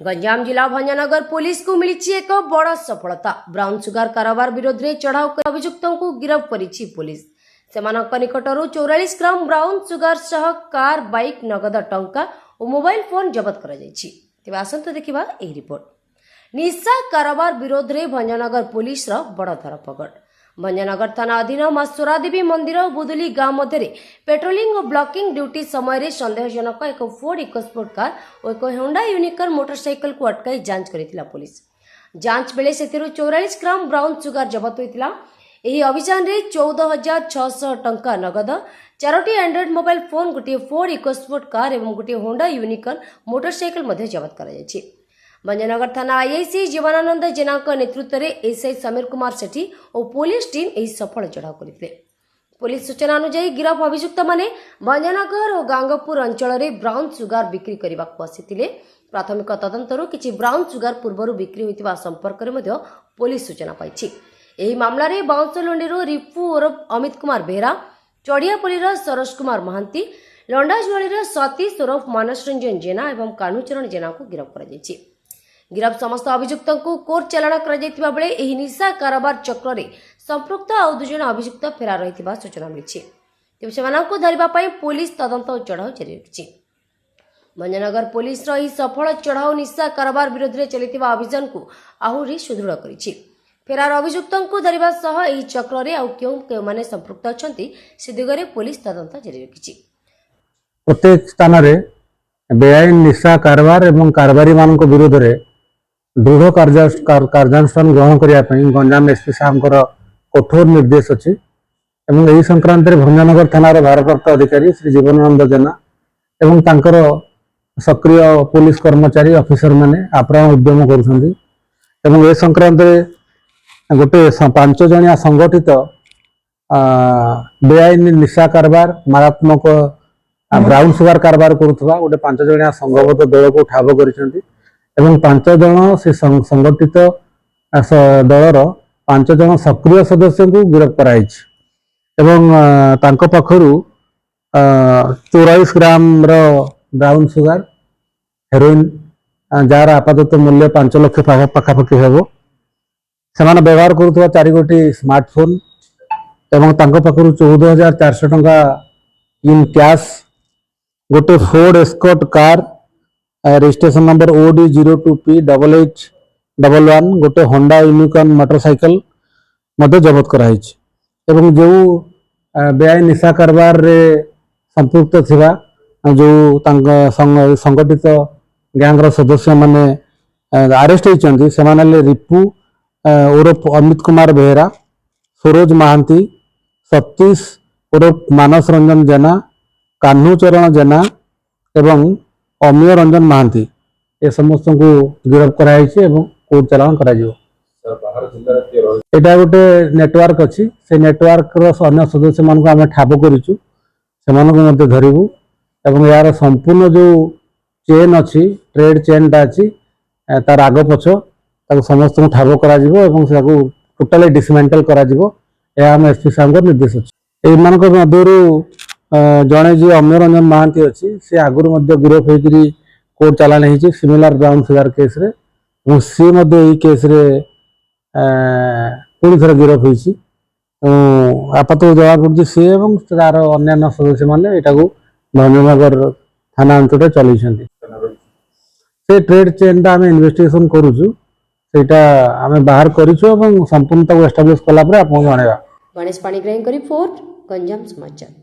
गंजाम जिला भंजनगर पुलिस को मिली एक बड़ सफलता। ब्राउन सुगर कारोबार विरोध में चढ़ाऊ कर अभियुक्तों को गिरफ्त करिछि पुलिस। सेमानक निकटरू 44 ग्राम ब्राउन सुगर सह कार, बाइक, नगद टंका और मोबाइल फोन जबत करा जायछि। तेबे आसंतु देखिबा एही रिपोर्ट। निशा कारोबार विरोध में भंजनगर पुलिस बड़ धरपकड़। भंजनगर थाना अधीन मां सुरादेवी मंदिर और बुदुली गांव मध्य पेट्रोलिंग और ब्लॉकिंग ड्यूटी समय सन्देहजनक एक फोर्ड इकोस्पोर्ट कार और एक होंडा यूनिकॉर्न मोटरसाइकल को अटकाई जांच करिथिला पुलिस। जांच बेले सेथिरु 44 ग्राम ब्राउन सुगर जबत होइतिला। एही अभियान रे 14,600 टंका नगद, 4टी एंड्रॉइड मोबाइल फोन, गोटे फोर्ड इकोस्पोर्ट कार और गोटे होंडा यूनिकॉर्न मोटरसाइकल मध्य जबत करा जायछि। भंजनगर थाना आईआईसी जीवनानंद जेना नेतृत्व में एसआई समीर कुमार सेठी और पुलिस टीम यह सफल चढ़ाऊ करते। पुलिस सूचना अनुसार गिरफ अभियुक्त माने भंजनगर और गांगपुर अंचल में ब्राउन सुगर बिक्री करने को आसिथिले। प्राथमिक तदंतरू किछि ब्राउन सुगर पूर्व बिक्री होइतिबा संपर्क में पुलिस सूचना पाइछि। एही मामला रे बाउंसलुंडीरू रिपु ओरफ अमित कुमार बेहरा, चढ़ियापल्लीर सरोज कुमार महांती, लंडाजुआलीर सतीश ओरफ मानस रंजन जेना और कान्हूचरण जेना को गिरफ करा जायछि। गिरफ समस्त अभियुक्तों को कोर्ट चालाण करा बेले एही निशा कारोबार चक्र में संपृक्त आउ 2 जण अभियुक्त फेरार रहिथिबा सूचना मिलिछि। तेबे सेमानंकु धरिबा पई पुलिस तदंत और चढ़ाऊ जारी रखिछि। भंजनगर पुलिस रही सफल चढ़ाऊ निशा कारोबार विरोध में चलिथिबा अभियान को आहुरी सुदृढ़ करिछि। फेरार अभियुक्तों को धरिबा सह एही चक्र में आउ केउ माने संपृक्त अछंती से दिगरे पुलिस तदंत जारी रखिछि। प्रत्येक स्थान रे बेआईन निशा कारोबार एवं कारबारी मान विरोध में दृढ़ कार्यानुष्ठान ग्रहण करने गंजाम एसपी साहब कठोर निर्देश अच्छी। यही संक्रांत में भंजनगर थानार भारप्राप्त अधिकारी श्री जीवनानंद जेना एवं तांकर सक्रिय पुलिस कर्मचारी ऑफिसर माने आप्राण उद्यम कर संक्रांत में गोटे 5 जणिया संगठित बेआईन निशा कारबार, मारात्मक ब्राउन सुगर कारबार करुवा गोटे 5 जणिया संघबद्ध दल को ठाब कर 5 जण से संगठित दलर 5 जण सक्रिय सदस्य को गिरफ्त कराई। पक्षर 44 ग्राम ब्राउन सुगर हेरोइन जार आपातत मूल्य 5 लाख पाखापाखि हेब से व्यवहार करुवा 4 गोटी स्मार्टफोन एवं पक्षर 14,400 टंका इन कैश, गोटे Ford escort car registration number OD02P8811, गोटे होंडा यूनिकॉर्न मोटरसाइकल मध्य जबत कराई। जो बेआईन निशा कारबार रे संपृक्त थिबा जो संगठित गैंगर सदस्य माने अरेस्ट होइचंती से माने रिपु ओरफ अमित कुमार बेहरा, सरोज महांती, सतीश ओरफ मानस रंजन जेना, कान्हूचरण जेना एवं अमीय रंजन महांती ए समस्त को गिरफ्त कराई कोर्ट चालाण करा जिवो। एटा गोटे नेटवर्क अच्छी से नेटवर्क अन्य सदस्य मान आम ठाब करूँ से धरबू एवं यार संपूर्ण जो चेन अच्छी ट्रेड चेनटा अच्छी तार आग पछ समस्त को ठाब करा टोटाली डिसमेंटल करा आम एसपी साहब निर्देश अच्छी। यू जड़े जी अमीय रंजन महांती अच्छी से आगुरी गिरफ होकर कोर्ट चालाण हो सिमिलर ब्राउन सुगर केस रे सी केस रे पुणी थर गिरफ होती। आपात जमा पड़ी सी और तार अन्य सदस्य मैंने यहाँ भंजनगर थाना अंचल चल से ट्रेड चेन आम इन्वेस्टिगेशन करुटा आम बाहर करूँ संपूर्ण एस्टाब्लिश कलापर आपको जनवा। गणेश पाणिग्राही रिपोर्ट, गंजाम समाचार।